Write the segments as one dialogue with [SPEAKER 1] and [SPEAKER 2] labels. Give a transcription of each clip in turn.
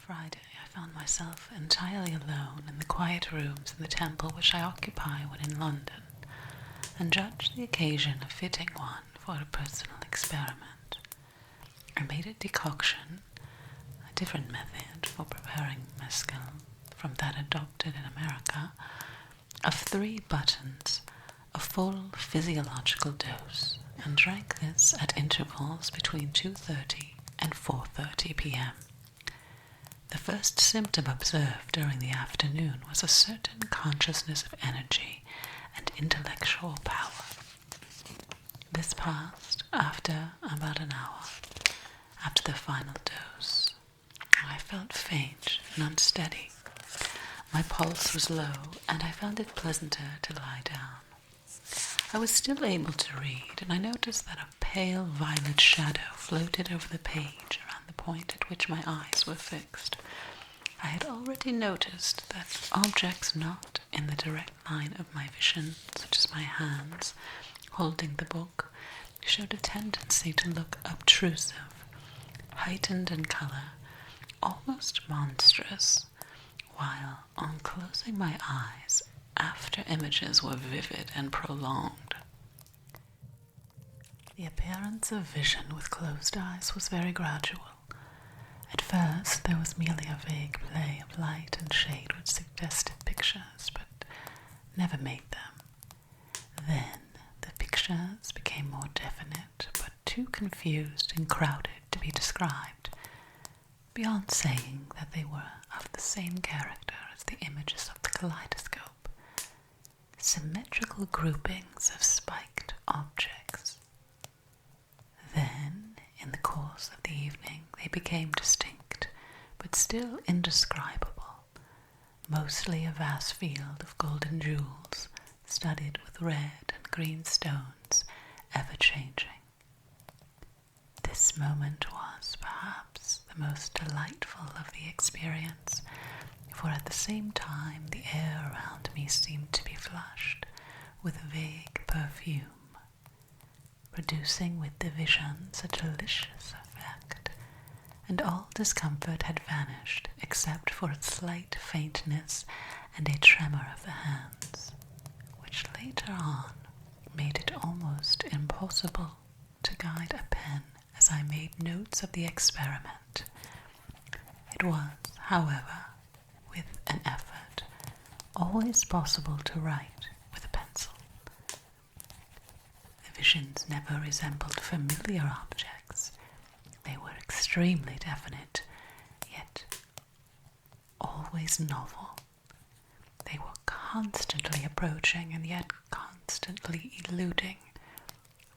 [SPEAKER 1] Friday, I found myself entirely alone in the quiet rooms in the temple which I occupy when in London, and judged the occasion a fitting one for a personal experiment. I made a decoction, a different method for preparing mescal from that adopted in America, of 3 buttons, a full physiological dose, and drank this at intervals between 2:30 and 4:30 p.m. The first symptom observed during the afternoon was a certain consciousness of energy and intellectual power. This passed after about an hour. After the final dose, I felt faint and unsteady. My pulse was low, and I found it pleasanter to lie down. I was still able to read, and I noticed that a pale violet shadow floated over the page around the point at which my eyes were fixed. I had already noticed that objects not in the direct line of my vision, such as my hands holding the book, showed a tendency to look obtrusive, heightened in colour, almost monstrous, while on closing my eyes, after images were vivid and prolonged. The appearance of vision with closed eyes was very gradual. At first there was merely a vague play of light and shade which suggested pictures, but never made them. Then the pictures became more definite, but too confused and crowded to be described, beyond saying that they were of the same character as the images of the kaleidoscope. Symmetrical groupings of spiked objects. Then, in the course of the evening, they became distinct, but still indescribable, mostly a vast field of golden jewels, studded with red and green stones, ever-changing. This moment was, perhaps, the most delightful of the experience, for at the same time the air around me seemed to be flushed with vague perfume, producing with the vision such a delicious effect, and all discomfort had vanished except for a slight faintness and a tremor of the hands, which later on made it almost impossible to guide a pen as I made notes of the experiment. It was, however, with an effort, always possible to write with a pencil. The visions never resembled familiar objects. They were extremely definite, yet always novel. They were constantly approaching and yet constantly eluding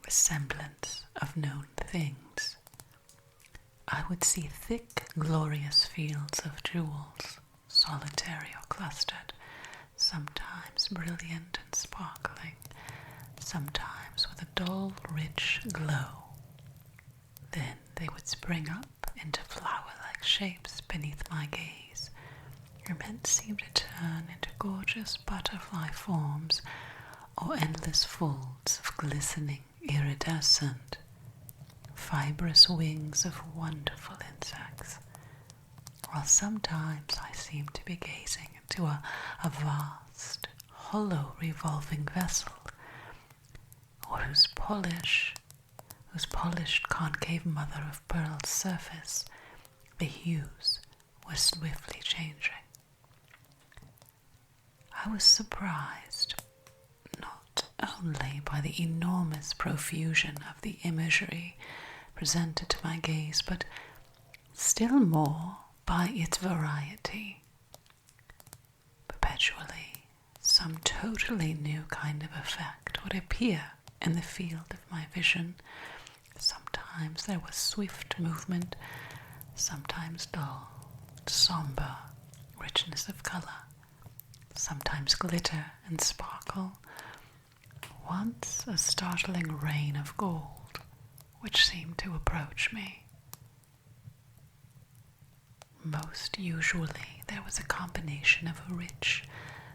[SPEAKER 1] resemblance of known things. I would see thick, glorious fields of jewels, solitary or clustered, sometimes brilliant and sparkling, sometimes with a dull, rich glow. Then they would spring up into flower-like shapes beneath my gaze, and then seem to turn into gorgeous butterfly forms or endless folds of glistening, iridescent, fibrous wings of wonderful insects, while sometimes I seemed to be gazing into a vast, hollow revolving vessel, or whose polished concave mother of pearl surface, the hues were swiftly changing. I was surprised not only by the enormous profusion of the imagery presented to my gaze, but still more by its variety. Perpetually, some totally new kind of effect would appear in the field of my vision. Sometimes there was swift movement, sometimes dull, somber richness of color, sometimes glitter and sparkle, once a startling rain of gold, which seemed to approach me. Most usually there was a combination of a rich,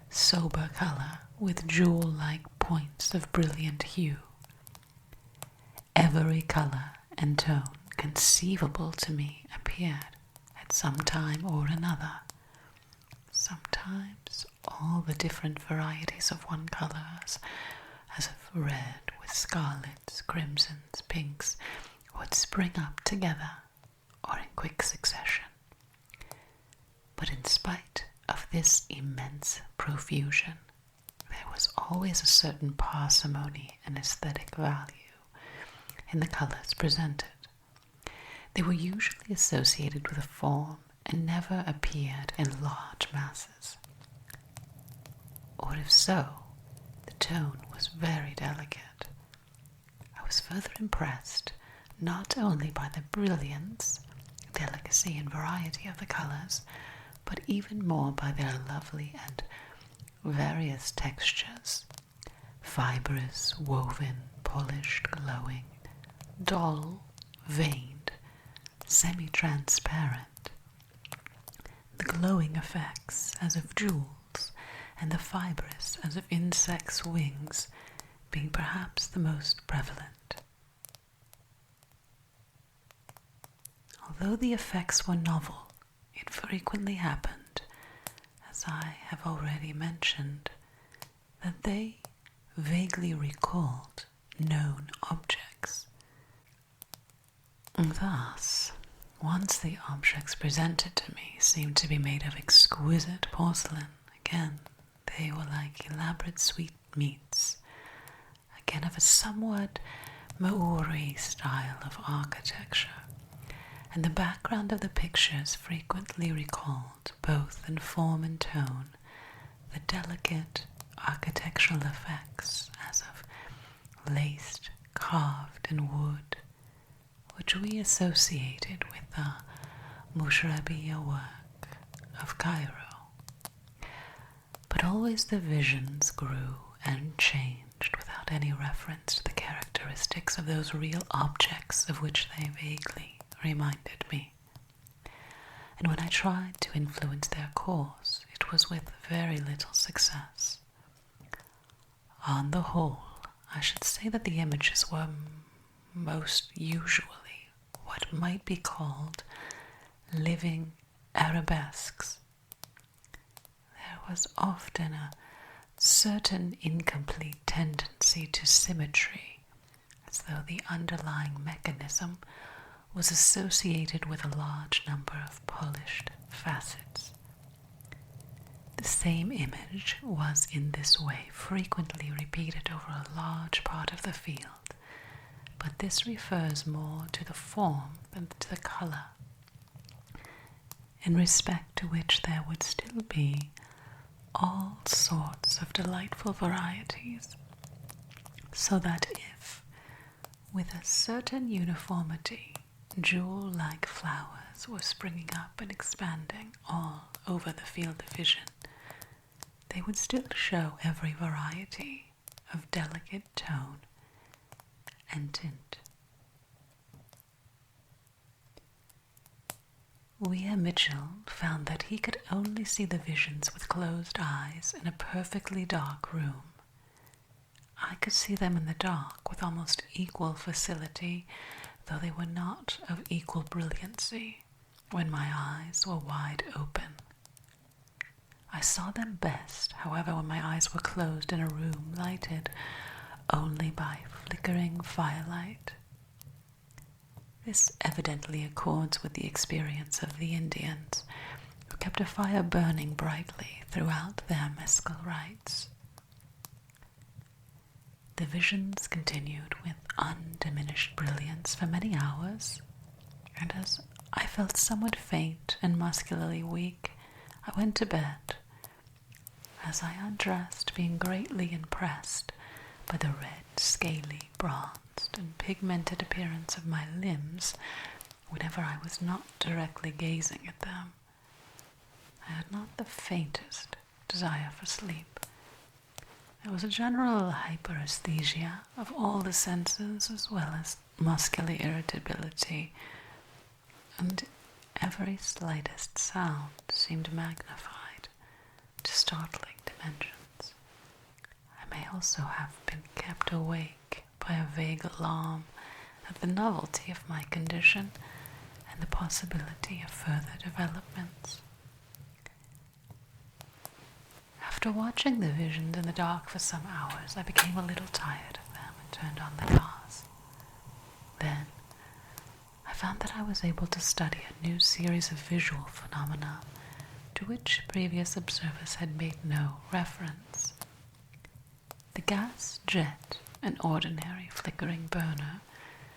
[SPEAKER 1] sober color with jewel-like points of brilliant hue. Every color and tone conceivable to me appeared at at some time or another. Sometimes all the different varieties of one colour, as of red with scarlets, crimsons, pinks, would spring up together or in quick succession. But in spite of this immense profusion, there was always a certain parsimony and aesthetic value in the colours presented. They were usually associated with a form and never appeared in large masses. Or if so, the tone was very delicate. I was further impressed not only by the brilliance, delicacy and variety of the colours, but even more by their lovely and various textures, fibrous, woven, polished, glowing, dull, veined, semi-transparent, the glowing effects as of jewels, and the fibrous as of insects' wings being perhaps the most prevalent. Although the effects were novel, it frequently happened, as I have already mentioned, that they vaguely recalled known objects. Thus, once the objects presented to me seemed to be made of exquisite porcelain, again they were like elaborate sweetmeats, again of a somewhat Maori style of architecture, and the background of the pictures frequently recalled, both in form and tone, the delicate architectural effects as of laced, carved in wood, which we associated with the Mushrabiya work of Cairo. But always the visions grew and changed without any reference to the characteristics of those real objects of which they vaguely reminded me. And when I tried to influence their course, it was with very little success. On the whole, I should say that the images were most usually what might be called living arabesques. There was often a certain incomplete tendency to symmetry, as though the underlying mechanism was associated with a large number of polished facets. The same image was in this way frequently repeated over a large part of the field, but this refers more to the form than to the colour, in respect to which there would still be all sorts of delightful varieties, so that if, with a certain uniformity, jewel-like flowers were springing up and expanding all over the field of vision, they would still show every variety of delicate tone and tint. Weir Mitchell found that he could only see the visions with closed eyes in a perfectly dark room. I could see them in the dark with almost equal facility, though they were not of equal brilliancy, when my eyes were wide open. I saw them best, however, when my eyes were closed in a room lighted only by flickering firelight. This evidently accords with the experience of the Indians, who kept a fire burning brightly throughout their Mescal rites. The visions continued with undiminished brilliance for many hours, and as I felt somewhat faint and muscularly weak, I went to bed. As I undressed, being greatly impressed by the red, scaly, bronzed, and pigmented appearance of my limbs whenever I was not directly gazing at them, I had not the faintest desire for sleep. There was a general hyperesthesia of all the senses, as well as muscular irritability, and every slightest sound seemed magnified to startling dimensions. I may also have been kept awake by a vague alarm at the novelty of my condition, and the possibility of further developments. After watching the visions in the dark for some hours, I became a little tired of them and turned on the gas. Then, I found that I was able to study a new series of visual phenomena to which previous observers had made no reference. The gas jet, an ordinary flickering burner,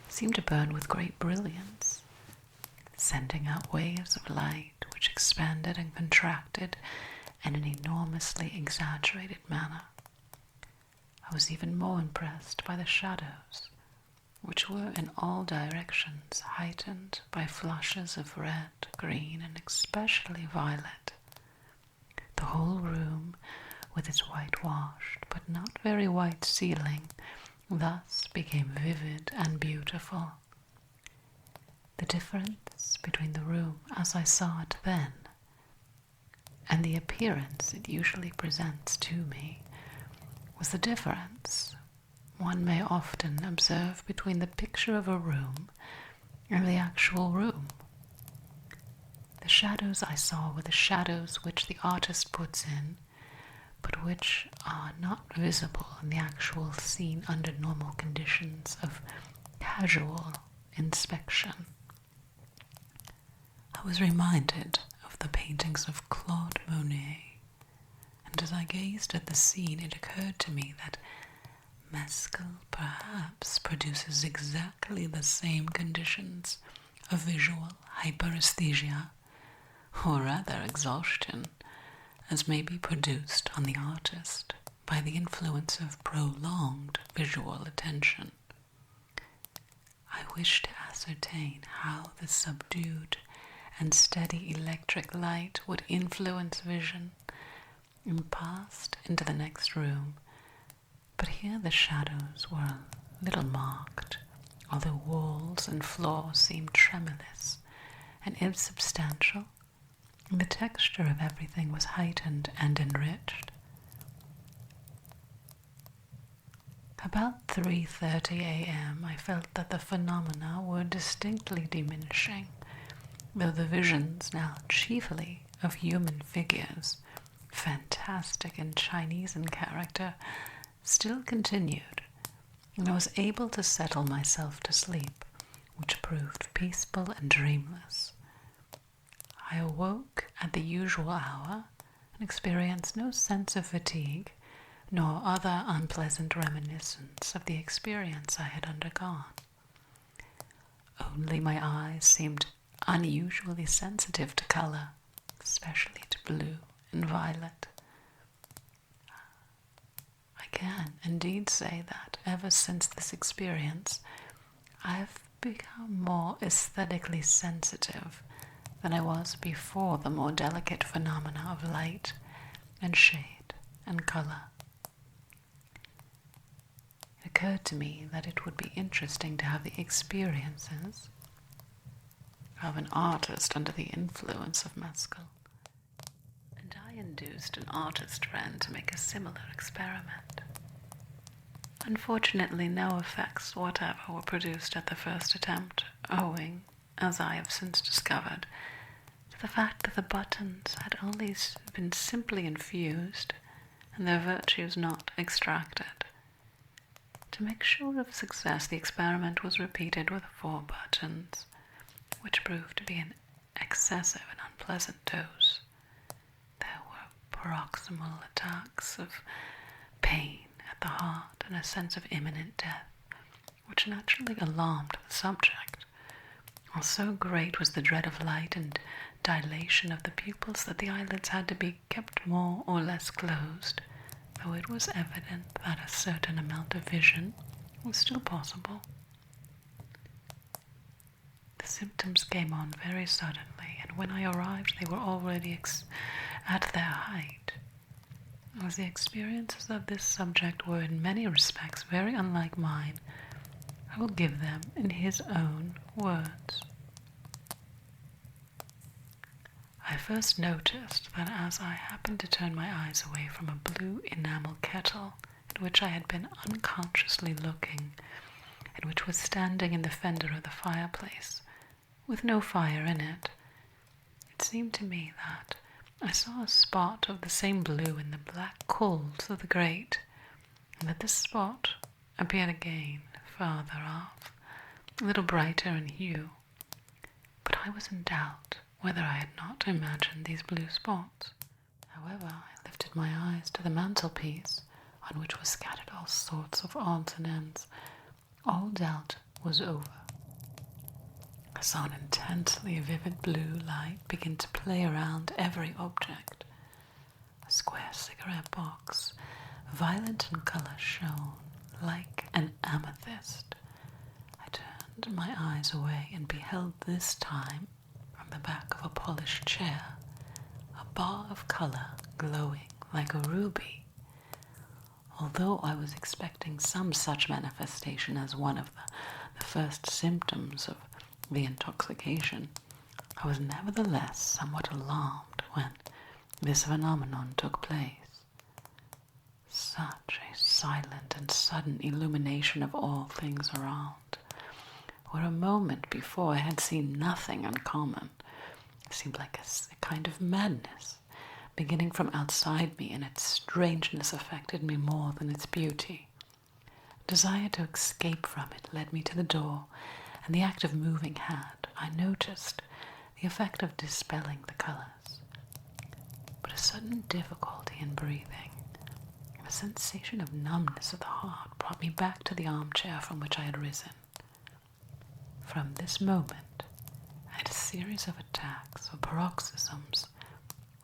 [SPEAKER 1] seemed to burn with great brilliance, sending out waves of light which expanded and contracted in an enormously exaggerated manner. I was even more impressed by the shadows, which were in all directions heightened by flushes of red, green, and especially violet. The whole room, with its whitewashed but not very white ceiling, thus became vivid and beautiful. The difference between the room as I saw it then and the appearance it usually presents to me was the difference one may often observe between the picture of a room and the actual room. The shadows I saw were the shadows which the artist puts in, but which are not visible in the actual scene under normal conditions of casual inspection. I was reminded of the paintings of Claude Monet, and as I gazed at the scene it occurred to me that Mescal perhaps produces exactly the same conditions of visual hyperesthesia, or rather exhaustion, as may be produced on the artist by the influence of prolonged visual attention. I wished to ascertain how the subdued and steady electric light would influence vision, and passed into the next room, but here the shadows were a little marked, although walls and floor seemed tremulous and insubstantial, and the texture of everything was heightened and enriched. About 3:30 a.m. I felt that the phenomena were distinctly diminishing, though the visions, now chiefly of human figures, fantastic and Chinese in character, still continued, and I was able to settle myself to sleep, which proved peaceful and dreamless. I awoke at the usual hour and experienced no sense of fatigue, nor other unpleasant reminiscence of the experience I had undergone. Only my eyes seemed unusually sensitive to color, especially to blue and violet. I can indeed say that ever since this experience, I have become more aesthetically sensitive than I was before the more delicate phenomena of light and shade and color. It occurred to me that it would be interesting to have the experiences of an artist under the influence of Mescal, and I induced an artist friend to make a similar experiment. Unfortunately, no effects whatever were produced at the first attempt, owing, as I have since discovered, to the fact that the buttons had only been simply infused and their virtues not extracted. To make sure of success, the experiment was repeated with 4 buttons, which proved to be an excessive and unpleasant dose. There were paroxysmal attacks of pain at the heart and a sense of imminent death, which naturally alarmed the subject. While so great was the dread of light and dilation of the pupils that the eyelids had to be kept more or less closed, though it was evident that a certain amount of vision was still possible. The symptoms came on very suddenly, and when I arrived they were already at their height. As the experiences of this subject were in many respects very unlike mine, I will give them in his own words. I first noticed that as I happened to turn my eyes away from a blue enamel kettle at which I had been unconsciously looking, and which was standing in the fender of the fireplace, with no fire in it. It seemed to me that I saw a spot of the same blue in the black coals of the grate, and that this spot appeared again farther off, a little brighter in hue. But I was in doubt whether I had not imagined these blue spots. However, I lifted my eyes to the mantelpiece, on which was scattered all sorts of odds and ends. All doubt was over. I saw an intensely vivid blue light begin to play around every object. A square cigarette box, violet in color, shone like an amethyst. I turned my eyes away and beheld this time, from the back of a polished chair, a bar of color glowing like a ruby. Although I was expecting some such manifestation as one of the first symptoms of the intoxication, I was nevertheless somewhat alarmed when this phenomenon took place. Such a silent and sudden illumination of all things around, where a moment before I had seen nothing uncommon, seemed like a kind of madness, beginning from outside me, and its strangeness affected me more than its beauty. Desire to escape from it led me to the door, and the act of moving had, I noticed, the effect of dispelling the colors. But a sudden difficulty in breathing, and a sensation of numbness of the heart brought me back to the armchair from which I had risen. From this moment, I had a series of attacks or paroxysms,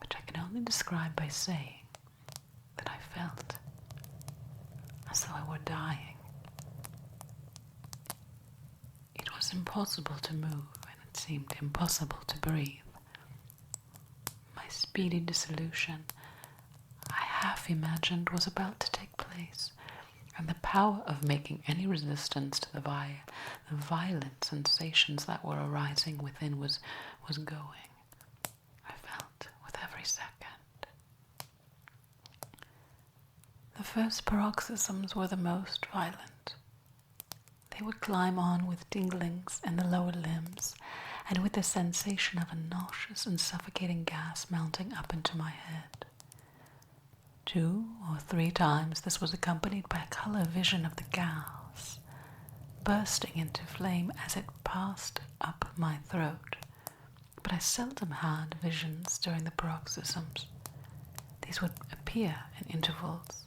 [SPEAKER 1] which I can only describe by saying that I felt as though I were dying. It was impossible to move, and it seemed impossible to breathe. My speedy dissolution, I half imagined, was about to take place, and the power of making any resistance to the violent sensations that were arising within was going. I felt with every second. The first paroxysms were the most violent. They would climb on with tinglings in the lower limbs, and with the sensation of a nauseous and suffocating gas mounting up into my head. 2 or 3 times this was accompanied by a color vision of the gas, bursting into flame as it passed up my throat. But I seldom had visions during the paroxysms. These would appear in intervals.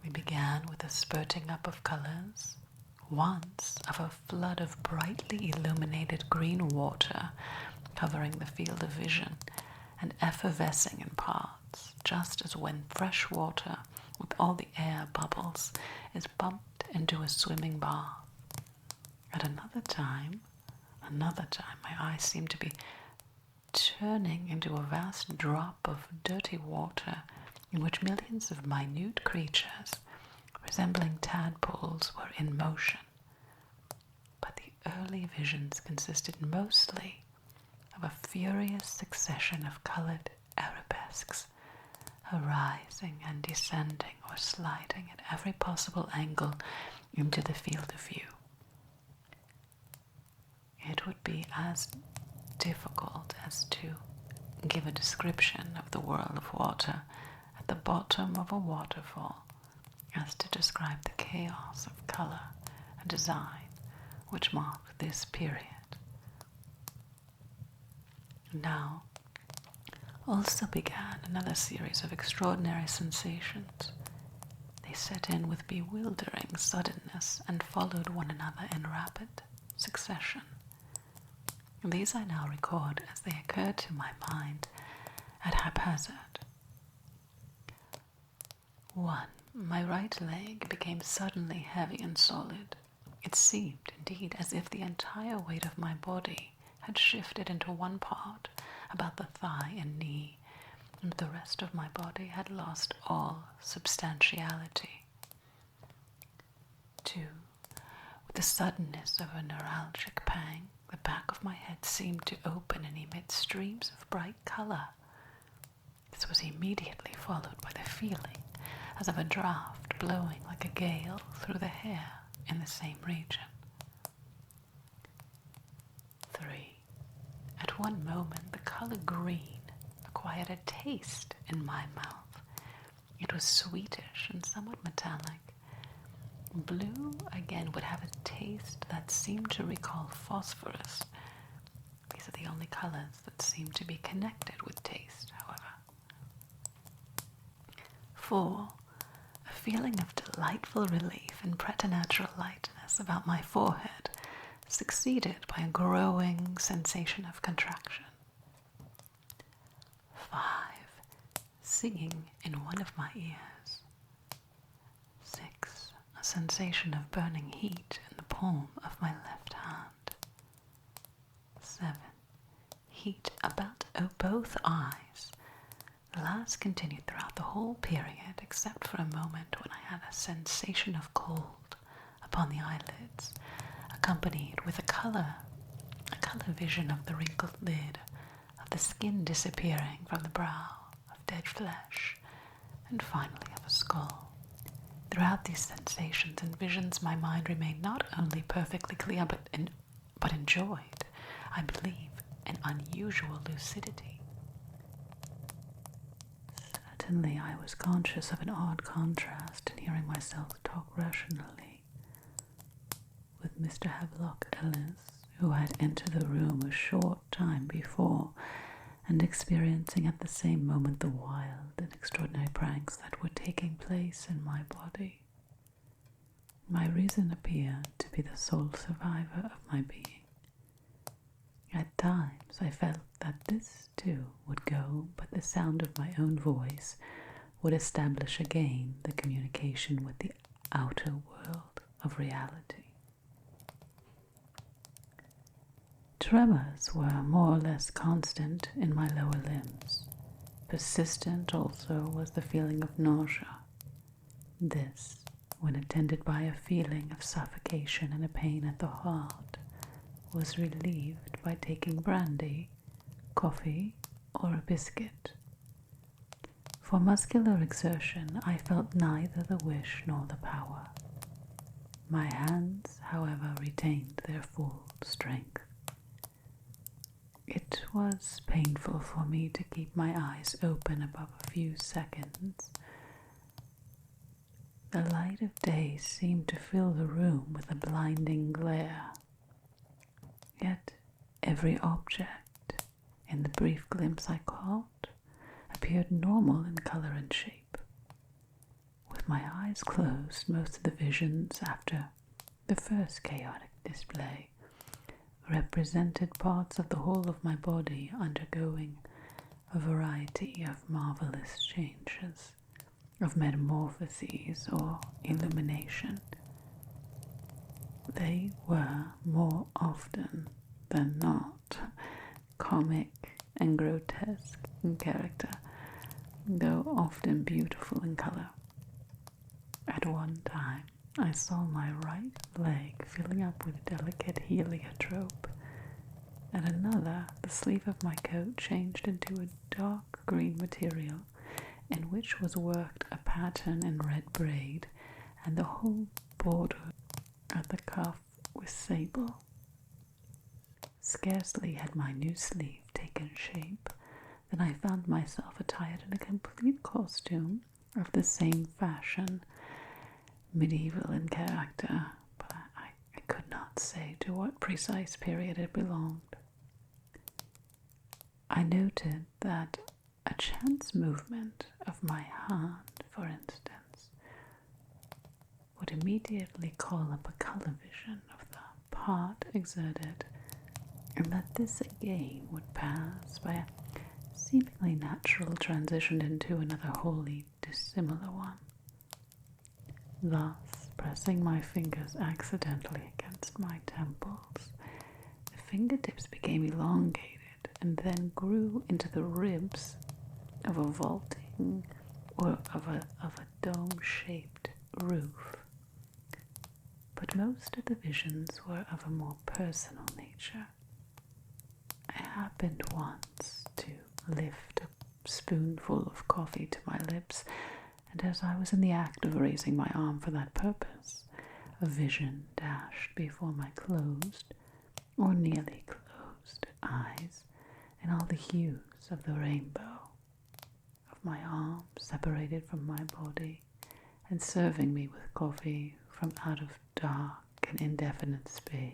[SPEAKER 1] We began with a spurting up of colors, once of a flood of brightly illuminated green water covering the field of vision and effervescing in parts, just as when fresh water with all the air bubbles is pumped into a swimming bath. At another time, my eyes seemed to be turning into a vast drop of dirty water in which millions of minute creatures resembling tadpoles were in motion. But the early visions consisted mostly of a furious succession of colored arabesques, arising and descending or sliding at every possible angle into the field of view. It would be as difficult as to give a description of the whirl of water at the bottom of a waterfall as to describe the chaos of color and design which marked this period. Now also began another series of extraordinary sensations. They set in with bewildering suddenness and followed one another in rapid succession. These I now record as they occurred to my mind at haphazard. 1. My right leg became suddenly heavy and solid. It seemed, indeed, as if the entire weight of my body had shifted into one part, about the thigh and knee, and the rest of my body had lost all substantiality. 2. With the suddenness of a neuralgic pang, the back of my head seemed to open and emit streams of bright color. This was immediately followed by the feeling as of a draught blowing like a gale through the hair in the same region. 3. one moment the color green acquired a taste in my mouth. It was sweetish and somewhat metallic. Blue, again, would have a taste that seemed to recall phosphorus. These are the only colors that seem to be connected with taste, however. 4. A feeling of delightful relief and preternatural lightness about my forehead, succeeded by a growing sensation of contraction. 5. Singing in one of my ears. 6. A sensation of burning heat in the palm of my left hand. 7. Heat about both eyes. The last continued throughout the whole period, except for a moment when I had a sensation of cold upon the eyelids, accompanied with a color vision of the wrinkled lid, of the skin disappearing from the brow, of dead flesh, and finally of a skull. Throughout these sensations and visions, my mind remained not only perfectly clear, but enjoyed, I believe, an unusual lucidity. Certainly I was conscious of an odd contrast in hearing myself talk rationally with Mr. Havelock Ellis, who had entered the room a short time before, and experiencing at the same moment the wild and extraordinary pranks that were taking place in my body. My reason appeared to be the sole survivor of my being. At times I felt that this too would go, but the sound of my own voice would establish again the communication with the outer world of reality. Tremors were more or less constant in my lower limbs. Persistent also was the feeling of nausea. This, when attended by a feeling of suffocation and a pain at the heart, was relieved by taking brandy, coffee, or a biscuit. For muscular exertion I felt neither the wish nor the power. My hands, however, retained their full strength. It was painful for me to keep my eyes open above a few seconds. The light of day seemed to fill the room with a blinding glare. Yet every object, in the brief glimpse I caught, appeared normal in color and shape. With my eyes closed, most of the visions after the first chaotic display represented parts of the whole of my body undergoing a variety of marvelous changes, of metamorphoses or illumination. They were more often than not comic and grotesque in character, though often beautiful in color. At one time, I saw my right leg filling up with delicate heliotrope. At another, the sleeve of my coat changed into a dark green material in which was worked a pattern in red braid, and the whole border at the cuff was sable. Scarcely had my new sleeve taken shape than I found myself attired in a complete costume of the same fashion, medieval in character, but I could not say to what precise period it belonged. I noted that a chance movement of my hand, for instance, would immediately call up a color vision of the part exerted, and that this again would pass by a seemingly natural transition into another wholly dissimilar one. Thus, pressing my fingers accidentally against my temples, the fingertips became elongated and then grew into the ribs of a vaulting or of a dome-shaped roof. But most of the visions were of a more personal nature. I happened once to lift a spoonful of coffee to my lips, and as I was in the act of raising my arm for that purpose, a vision dashed before my closed, or nearly closed, eyes, in all the hues of the rainbow, of my arms separated from my body and serving me with coffee from out of dark and indefinite space.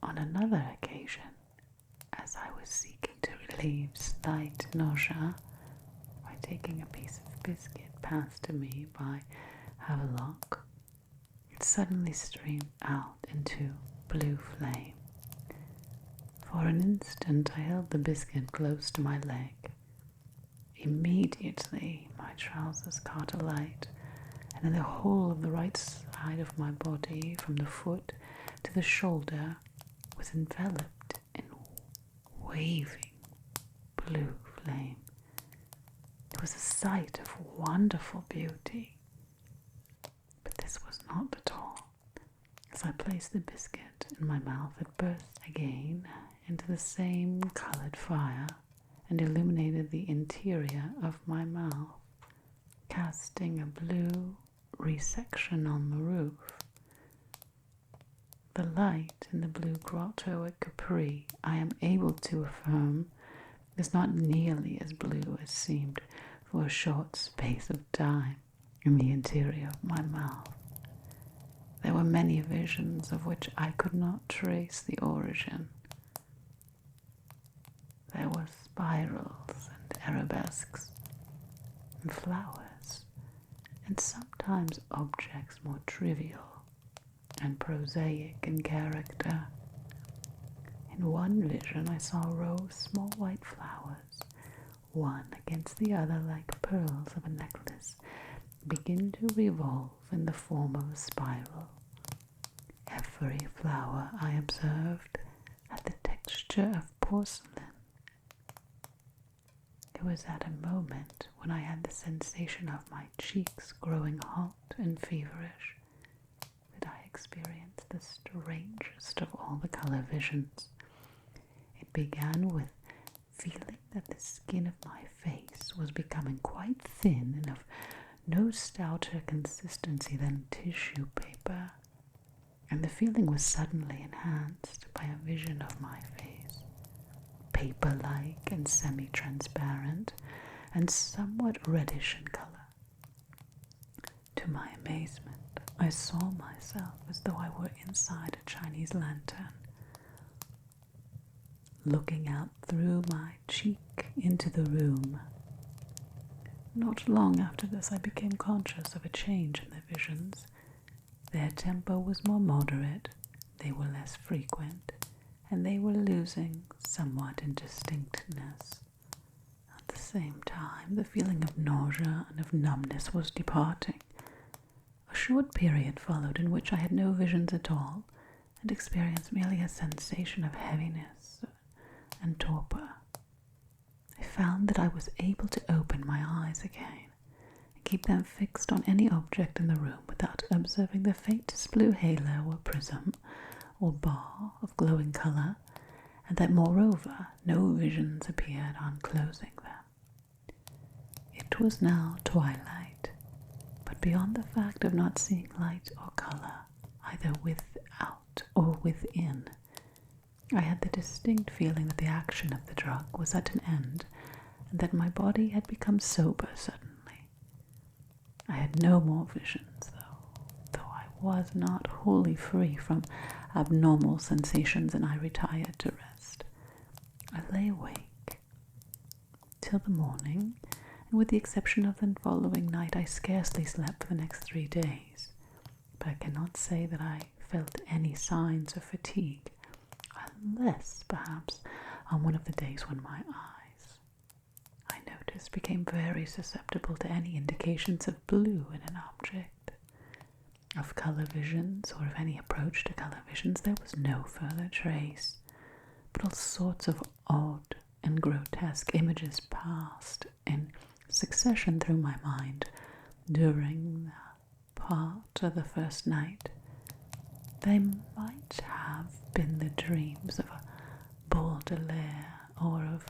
[SPEAKER 1] On another occasion, as I was seeking to relieve slight nausea by taking a piece of biscuit passed to me by Havelock, it suddenly streamed out into blue flame. For an instant I held the biscuit close to my leg. Immediately my trousers caught alight, and then the whole of the right side of my body, from the foot to the shoulder, was enveloped in waving blue flame. It was a sight of wonderful beauty. But this was not at all. As I placed the biscuit in my mouth, it burst again into the same colored fire and illuminated the interior of my mouth, casting a blue resection on the roof. The light in the blue grotto at Capri, I am able to affirm, is not nearly as blue as seemed for a short space of time in the interior of my mouth. There were many visions of which I could not trace the origin. There were spirals and arabesques and flowers, and sometimes objects more trivial and prosaic in character. In one vision I saw a row of small white flowers, one against the other like pearls of a necklace, begin to revolve in the form of a spiral. Every flower, I observed, had the texture of porcelain. It was at a moment when I had the sensation of my cheeks growing hot and feverish that I experienced the strangest of all the color visions. It began with feeling that the skin of my face was becoming quite thin and of no stouter consistency than tissue paper, and the feeling was suddenly enhanced by a vision of my face, paper-like and semi-transparent, and somewhat reddish in color. To my amazement, I saw myself as though I were inside a Chinese lantern, looking out through my cheek into the room. Not long after this, I became conscious of a change in the visions. Their tempo was more moderate, they were less frequent, and they were losing somewhat in distinctness. At the same time, the feeling of nausea and of numbness was departing. A short period followed in which I had no visions at all, and experienced merely a sensation of heaviness and torpor. I found that I was able to open my eyes again and keep them fixed on any object in the room without observing the faintest blue halo or prism or bar of glowing color, and that moreover no visions appeared on closing them. It was now twilight, but beyond the fact of not seeing light or color, either without or within, I had the distinct feeling that the action of the drug was at an end, and that my body had become sober suddenly. I had no more visions, though I was not wholly free from abnormal sensations, and I retired to rest. I lay awake till the morning, and with the exception of the following night, I scarcely slept for the next 3 days. But I cannot say that I felt any signs of fatigue, unless, perhaps, on one of the days when my eyes, I noticed, became very susceptible to any indications of blue in an object. Of color visions, or of any approach to color visions, there was no further trace, but all sorts of odd and grotesque images passed in succession through my mind during the part of the first night. They might have been the dreams of a Baudelaire or of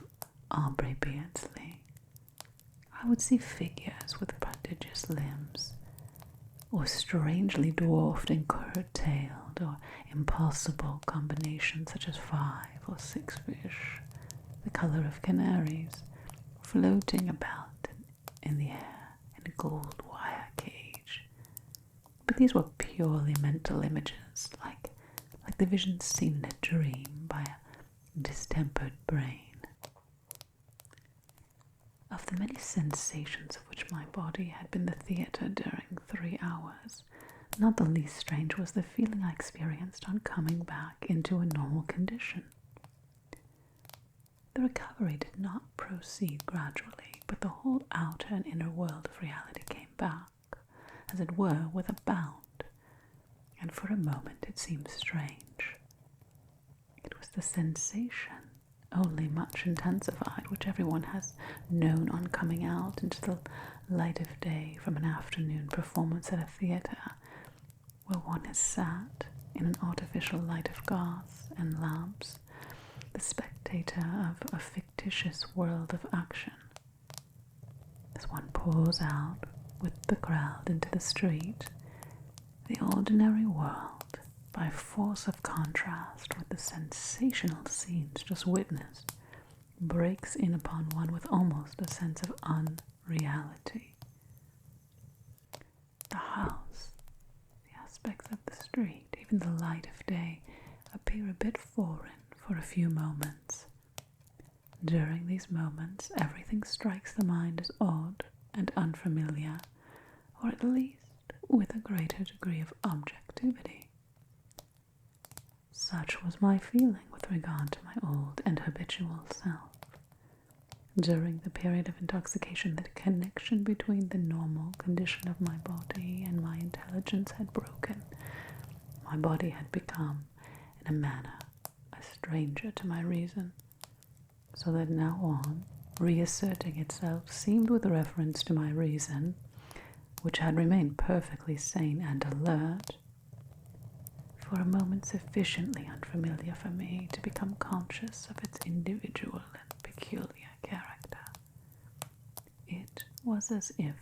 [SPEAKER 1] Albert Beardsley. I would see figures with prodigious limbs, or strangely dwarfed and curtailed, or impossible combinations such as 5 or 6 fish, the colour of canaries, floating about in the air in a gold wire cage. But these were purely mental images, like the visions seen in a dream by a distempered brain. Of the many sensations of which my body had been the theatre during 3 hours, not the least strange was the feeling I experienced on coming back into a normal condition. The recovery did not proceed gradually, but the whole outer and inner world of reality came back, as it were, with a bound, and for a moment it seemed strange. It was the sensation, only much intensified, which everyone has known on coming out into the light of day from an afternoon performance at a theatre, where one is sat in an artificial light of gas and lamps, the spectator of a fictitious world of action. As one pours out with the crowd into the street, the ordinary world, by force of contrast with the sensational scenes just witnessed, breaks in upon one with almost a sense of unreality. The house, the aspects of the street, even the light of day, appear a bit foreign for a few moments. During these moments, everything strikes the mind as odd and unfamiliar, or at least with a greater degree of objectivity. Such was my feeling with regard to my old and habitual self. During the period of intoxication, the connection between the normal condition of my body and my intelligence had broken. My body had become, in a manner, a stranger to my reason, so that now on, reasserting itself, seemed with reference to my reason, which had remained perfectly sane and alert, for a moment sufficiently unfamiliar for me to become conscious of its individual and peculiar character. It was as if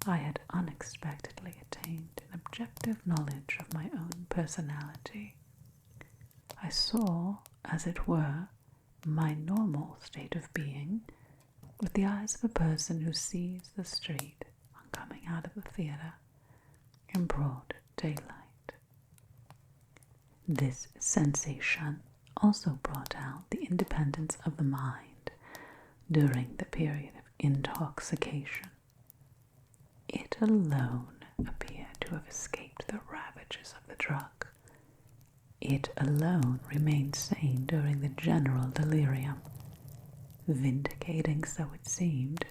[SPEAKER 1] I had unexpectedly attained an objective knowledge of my own personality. I saw, as it were, my normal state of being with the eyes of a person who sees the street on coming out of the theatre in broad daylight. This sensation also brought out the independence of the mind during the period of intoxication. It alone appeared to have escaped the ravages of the drug. It alone remained sane during the general delirium, vindicating, so it seemed,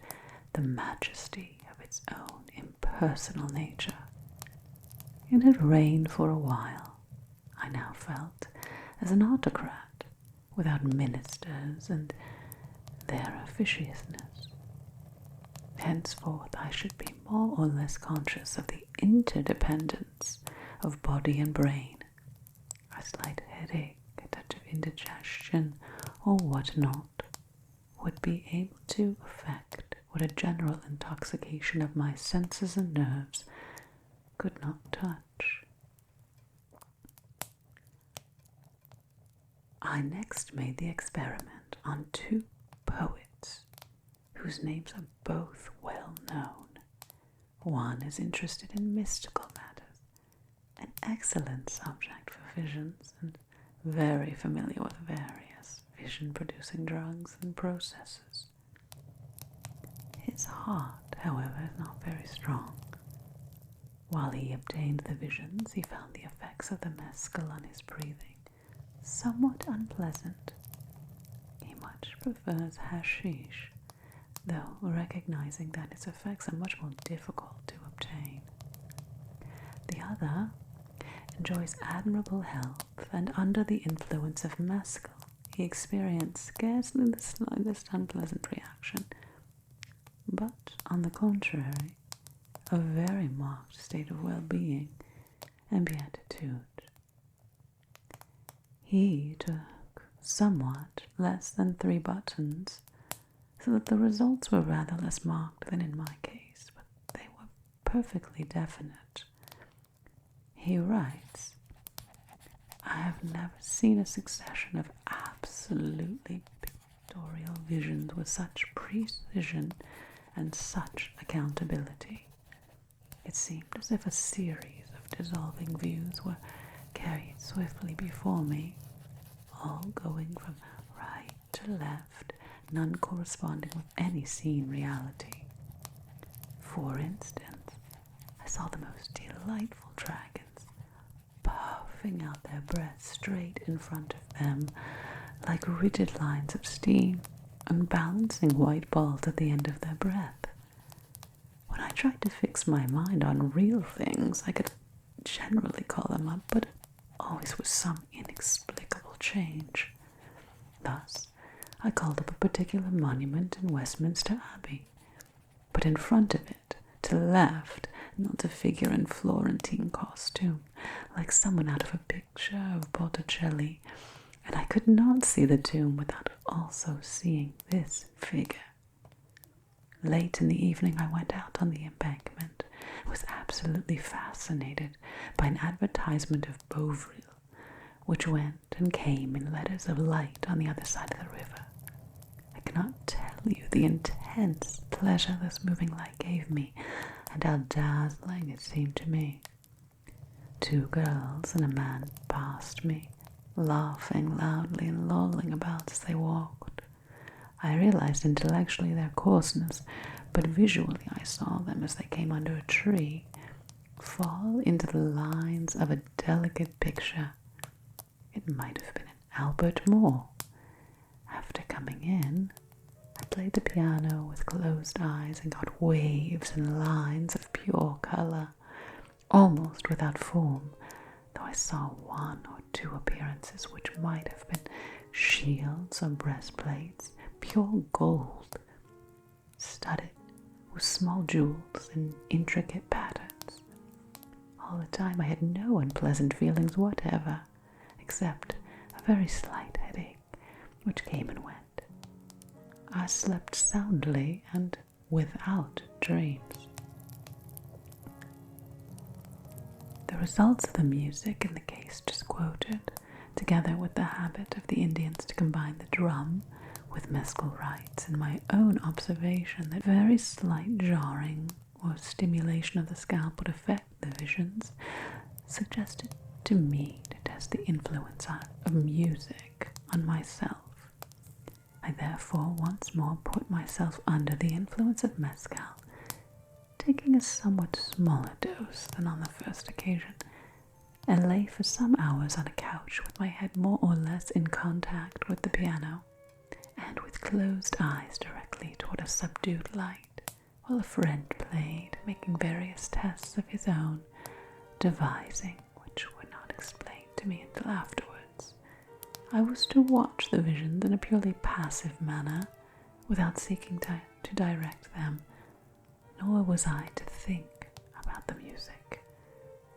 [SPEAKER 1] the majesty of its own impersonal nature. It had reigned for a while, I now felt, as an autocrat, without ministers and their officiousness. Henceforth I should be more or less conscious of the interdependence of body and brain. A slight headache, a touch of indigestion, or what not, would be able to effect what a general intoxication of my senses and nerves could not touch. I next made the experiment on 2 poets whose names are both well known. One is interested in mystical matters, an excellent subject for visions, and very familiar with various vision-producing drugs and processes. His heart, however, is not very strong. While he obtained the visions, he found the effects of the mescal on his breathing somewhat unpleasant. He much prefers hashish, though recognizing that its effects are much more difficult to obtain. The other enjoys admirable health, and under the influence of mescal, he experienced scarcely the slightest unpleasant reaction, but, on the contrary, a very marked state of well-being and beatitude. He took somewhat less than 3 buttons, so that the results were rather less marked than in my case, but they were perfectly definite, He writes, I have never seen a succession of absolutely pictorial visions with such precision and such accountability. It seemed as if a series of dissolving views were carried swiftly before me, all going from right to left, none corresponding with any seen reality. For instance, I saw the most delightful dragons puffing out their breath straight in front of them like rigid lines of steam, and balancing white balls at the end of their breath. When I tried to fix my mind on real things, I could generally call them up, but always with some inexplicable change. Thus, I called up a particular monument in Westminster Abbey, but in front of it, to the left, knelt a figure in Florentine costume, like someone out of a picture of Botticelli, and I could not see the tomb without also seeing this figure. Late in the evening I went out on the embankment and was absolutely fascinated by an advertisement of Bovril, which went and came in letters of light on the other side of the river. I cannot tell you the intense pleasure this moving light gave me, and how dazzling it seemed to me. 2 girls and a man passed me, laughing loudly and lolling about as they walked. I realized intellectually their coarseness, but visually I saw them as they came under a tree fall into the lines of a delicate picture. It might have been an Albert Moore. After coming in, I played the piano with closed eyes and got waves and lines of pure color, almost without form, though I saw 1 or 2 appearances which might have been shields or breastplates, pure gold, studded with small jewels in intricate patterns. All the time I had no unpleasant feelings whatever, except a very slight headache, which came and went. I slept soundly and without dreams. The results of the music in the case just quoted, together with the habit of the Indians to combine the drum with mescal rites, and my own observation that very slight jarring or stimulation of the scalp would affect the visions, suggested to me to test the influence of music on myself. I therefore once more put myself under the influence of mescal, taking a somewhat smaller dose than on the first occasion, and lay for some hours on a couch with my head more or less in contact with the piano, and with closed eyes directly toward a subdued light, while a friend played, making various tests of his own, devising which were not explained to me until afterwards. I was to watch the visions in a purely passive manner, without seeking to direct them, nor was I to think about the music,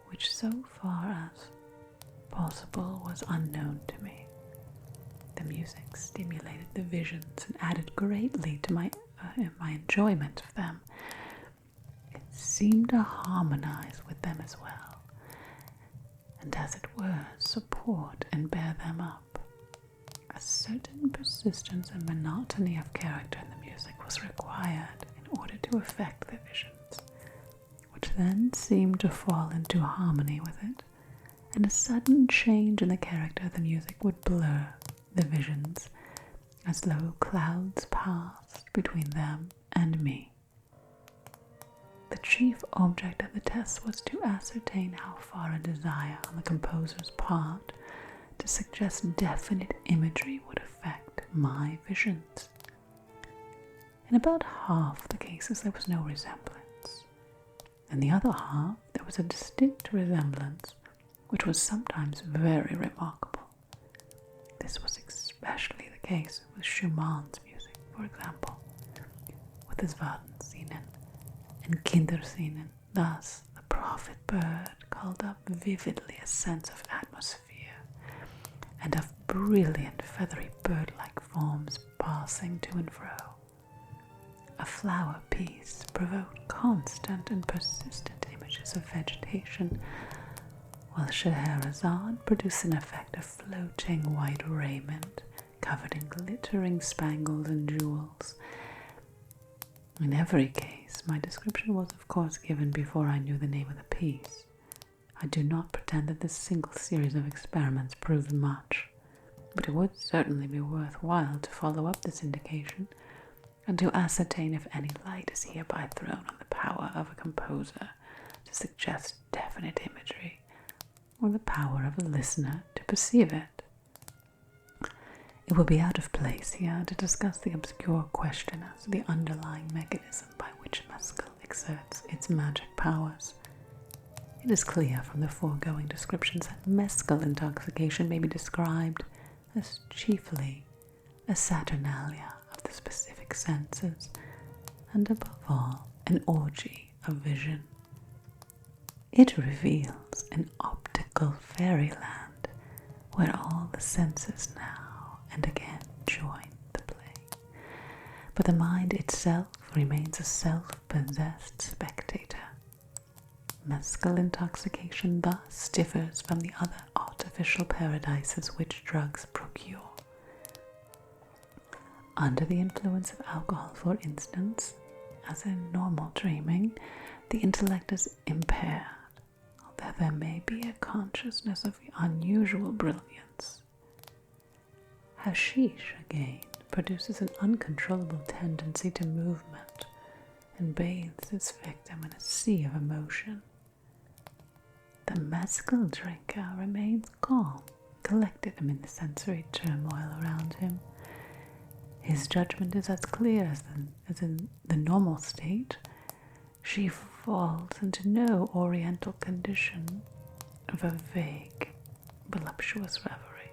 [SPEAKER 1] which so far as possible was unknown to me. The music stimulated the visions and added greatly to my enjoyment of them. It seemed to harmonize with them as well, and as it were, support and bear them up. A certain persistence and monotony of character in the music was required in order to affect the visions, which then seemed to fall into harmony with it, and a sudden change in the character of the music would blur the visions, as though clouds passed between them and me. The chief object of the test was to ascertain how far a desire on the composer's part to suggest definite imagery would affect my visions. In about half the cases there was no resemblance. In the other half there was a distinct resemblance, which was sometimes very remarkable. This was especially the case with Schumann's music, for example, with his Warnsinnen and Kindersinnen. Thus, the prophet bird called up vividly a sense of atmosphere and of brilliant feathery bird-like forms passing to and fro. A flower piece provoked constant and persistent images of vegetation, while Scheherazade produced an effect of floating white raiment covered in glittering spangles and jewels. In every case, my description was of course given before I knew the name of the piece. I do not pretend that this single series of experiments proved much, but it would certainly be worthwhile to follow up this indication and to ascertain if any light is hereby thrown on the power of a composer to suggest definite imagery, or the power of a listener to perceive it. It would be out of place here to discuss the obscure question as to the underlying mechanism by which mescal exerts its magic powers. It is clear from the foregoing descriptions that mescal intoxication may be described as chiefly a saturnalia of the specific senses, and above all, an orgy of vision. It reveals an optical fairyland where all the senses now and again join the play, but the mind itself remains a self-possessed spectator. Mescal intoxication thus differs from the other artificial paradises which drugs procure. Under the influence of alcohol, for instance, as in normal dreaming, the intellect is impaired, although there may be a consciousness of unusual brilliance. Hashish, again, produces an uncontrollable tendency to movement and bathes its victim in a sea of emotion. The mescal drinker remains calm, collected amid the sensory turmoil around him. His judgment is as clear as in the normal state. She falls into no oriental condition of a vague, voluptuous reverie.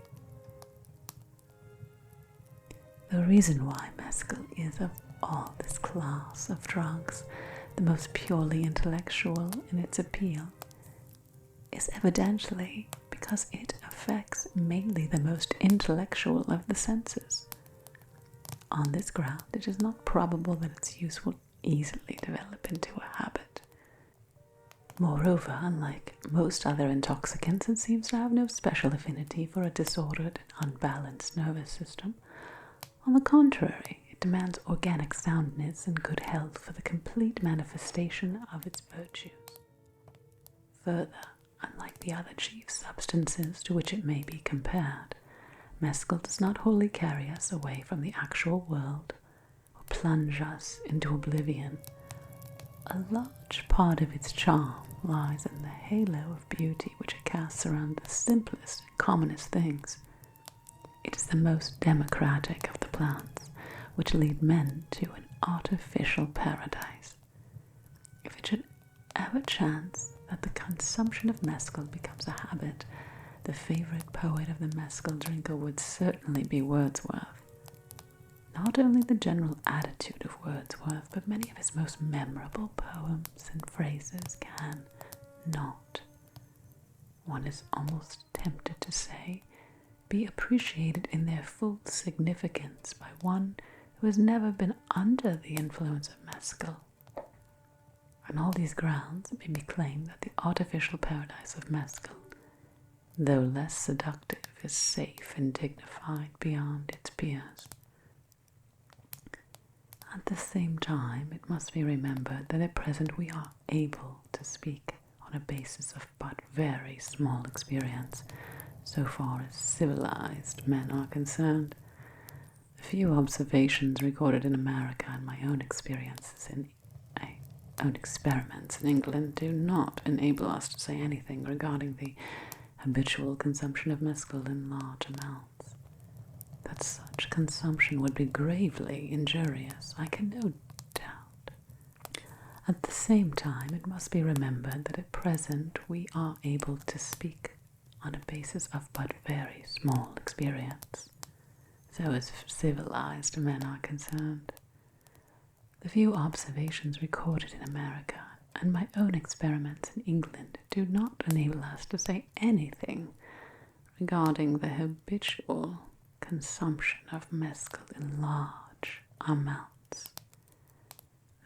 [SPEAKER 1] The reason why mescal is of all this class of drugs the most purely intellectual in its appeal is evidently because it affects mainly the most intellectual of the senses. On this ground, it is not probable that its use will easily develop into a habit. Moreover, unlike most other intoxicants, it seems to have no special affinity for a disordered and unbalanced nervous system. On the contrary, it demands organic soundness and good health for the complete manifestation of its virtues. Further, unlike the other chief substances to which it may be compared, mescal does not wholly carry us away from the actual world or plunge us into oblivion. A large part of its charm lies in the halo of beauty which it casts around the simplest and commonest things. It is the most democratic of the plants which lead men to an artificial paradise. If it should ever chance that the consumption of mescal becomes a habit, the favorite poet of the mescal drinker would certainly be Wordsworth. Not only the general attitude of Wordsworth, but many of his most memorable poems and phrases can not, one is almost tempted to say, be appreciated in their full significance by one who has never been under the influence of mescal. On all these grounds, it may be claimed that the artificial paradise of mescal, though less seductive, is safe and dignified beyond its peers. At the same time, it must be remembered that at present we are able to speak on a basis of but very small experience, so far as civilized men are concerned. The few observations recorded in America and my own experiments in England do not enable us to say anything regarding the habitual consumption of mescal in large amounts. That such consumption would be gravely injurious, I can no doubt. At the same time, it must be remembered that at present we are able to speak on a basis of but very small experience, so as civilized men are concerned. The few observations recorded in America and my own experiments in England do not enable us to say anything regarding the habitual consumption of mescal in large amounts.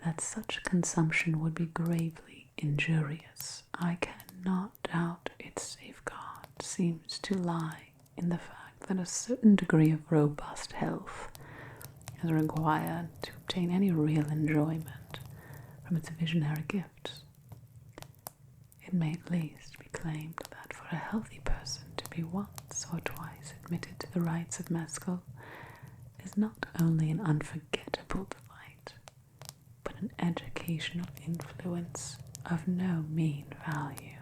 [SPEAKER 1] That such consumption would be gravely injurious, I can not doubt its safeguard seems to lie in the fact that a certain degree of robust health is required to obtain any real enjoyment from its visionary gifts. It may at least be claimed that for a healthy person to be once or twice admitted to the rites of Mescal is not only an unforgettable delight, but an educational influence of no mean value.